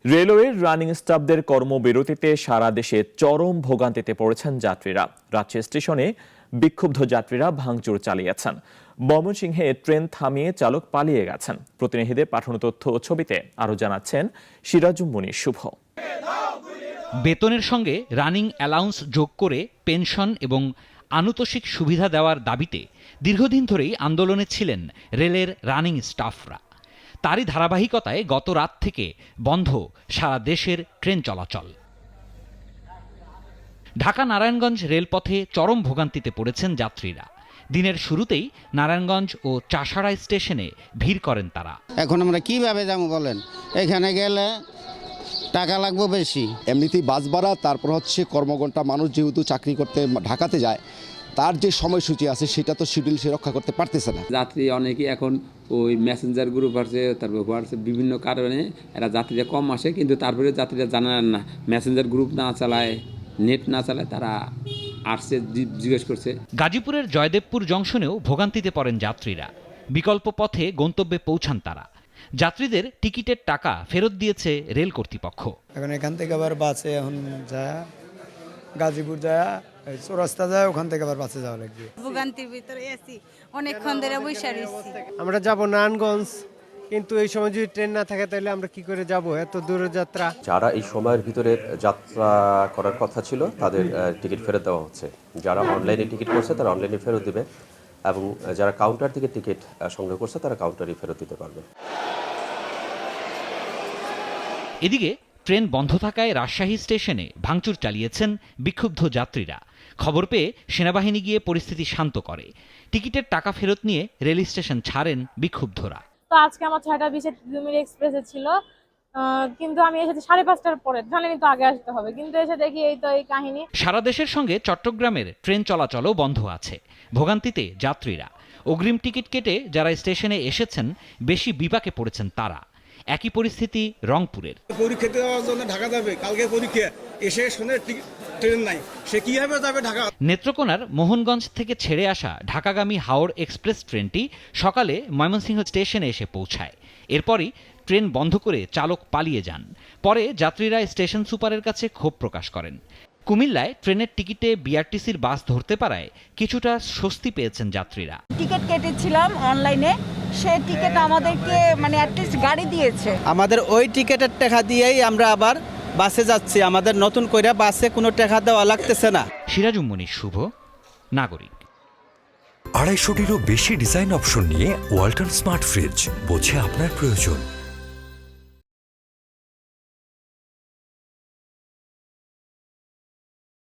রেলওয়ের রানিং স্টাফদের কর্মবিরতিতে সারা দেশে চরম ভোগান্তিতে পড়েছেন যাত্রীরা। রাজশাহী স্টেশনে বিক্ষুব্ধ যাত্রীরা ভাঙচুর চালিয়েছেন। ময়মনসিংহে ট্রেন থামিয়ে চালক পালিয়ে গেছেন। প্রতিনিধিদের পাঠানো তথ্য ও ছবিতে আরও জানাচ্ছেন সিরাজুম মুনির শুভ। বেতনের সঙ্গে রানিং অ্যালাউন্স যোগ করে পেনশন এবং আনুতোষিক সুবিধা দেওয়ার দাবিতে দীর্ঘদিন ধরেই আন্দোলনে ছিলেন রেলের রানিং স্টাফরা। তারই ধারাবাহিকতায় গত রাত থেকে বন্ধ সারা দেশের ট্রেন চলাচল। ঢাকা নারায়ণগঞ্জ রেলপথে চরম ভোগান্তিতে পড়েছেন যাত্রীরা। দিনের শুরুতেই নারায়ণগঞ্জ ও চাষাড়া স্টেশনে ভিড় করেন তারা। এখন আমরা কিভাবে যাবো বলেন? এখানে গেলে টাকা লাগবে বেশি। এমনিতেই বাস ভাড়া, তারপর হচ্ছে কর্মঘণ্টা, মানুষ যেহেতু চাকরি করতে ঢাকাতে যায়, তার যে সময়সূচি আছে সেটা তো শিডিউল সে রক্ষা করতে পারতেছে না। যাত্রী অনেকেই এখন ওই মেসেঞ্জার গ্রুপ আছে, তারপর হোয়াটসঅ্যাপ, বিভিন্ন কারণে এরা যাত্রীরা কম আসে, কিন্তু তারপরে যাত্রীরা জানান না, মেসেঞ্জার গ্রুপ না চালায়, নেট না চালায়, তারা আসছে জিজ্ঞেস করছে। গাজীপুরের জয়দেবপুর জংশনেও ভোগান্তিতে পড়েন যাত্রীরা। বিকল্প পথে গন্তব্যে পৌঁছান তারা। যাত্রীদের টিকিটের টাকা ফেরত দিয়েছে রেল কর্তৃপক্ষ। এখন এখান থেকে আবার বাসে এখন যায় গাজীপুর যায়, চৌরাস্তা যায়, ওখান থেকে আবার বাসে যাওয়া লাগবে। ভোগান্তির ভিতরে আছি, অনেকক্ষণ ধরে বসে রয়েছি। আমরা যাব নারায়ণগঞ্জ, কিন্তু এই সময় যদি ট্রেন না থাকে তাহলে আমরা কি করে যাব? এত দূরের যাত্রা। যারা এই সময়ের ভিতরে যাত্রা করার কথা ছিল তাদের টিকিট ফেরত দেওয়া হচ্ছে। যারা অনলাইনে টিকিট করছে তারা অনলাইনে ফেরত দিবে, এবং যারা কাউন্টার থেকে টিকিট সংগ্রহ করছে তারা কাউন্টারই ফেরত দিতে পারবে। এদিকে ট্রেন বন্ধ থাকায় রাজশাহী স্টেশনে ভাঙচুর চালিয়েছেন বিক্ষুব্ধ যাত্রীরা। খবর পেয়ে সেনাবাহিনী গিয়ে পরিস্থিতি শান্ত করে। টিকিটের টাকা ফেরত নিয়ে রেল স্টেশন ছাড়েন বিক্ষুব্ধরা। তো আজকে আমার 6:20 ডুমুরি এক্সপ্রেসে ছিল, কিন্তু আমি এসেছি 5:30টার পরে। জানেনই তো আগে আসতে হবে, কিন্তু এসে দেখি এই তো এই কাহিনী। সারা দেশের সঙ্গে চট্টগ্রামের ট্রেন চলাচলও বন্ধ আছে। ভোগান্তিতে যাত্রীরা। অগ্রিম টিকিট কেটে যারা স্টেশনে এসেছেন বেশি বিপাকে পড়েছেন তারা। একই পরিস্থিতি রংপুরের। পরীক্ষা দেওয়ার জন্য ঢাকা যাবে, কালকে পরীক্ষা, এসে শুনে ট্রেন নাই, সে কিভাবে যাবে ঢাকা? নেত্রকোনার মোহনগঞ্জ থেকে ছেড়ে আসা ঢাকাগামী হাওড় এক্সপ্রেস ট্রেনটি সকালে ময়মনসিংহ স্টেশনে এসে পৌঁছায়। এরপরই ট্রেন বন্ধ করে চালক পালিয়ে যান। পরে যাত্রীরা স্টেশন সুপারের কাছে ক্ষোভ প্রকাশ করেন। কুমিল্লায় ট্রেনের টিকিটে বিআরটিসির বাস ধরতে পারায় কিছুটা স্বস্তি পেয়েছেন যাত্রীরা। টিকিট কেটেছিলাম অনলাইনে, সে টিকিট আমাদেরকে মানে অ্যাটলিস্ট গাড়ি দিয়েছে। আমাদের ওই টিকিটের টাকা দিয়েই আমরা আবার বাসে যাচ্ছি। আমাদের নতুন করে বাসে কোনো টাকা দেওয়া লাগতেছে না। সিরাজুম মুনির শুভ, নাগরিক। 250-টিরও বেশি ডিজাইন অপশন নিয়ে ওয়ালটন স্মার্ট ফ্রিজ, বোঝে আপনার প্রয়োজন।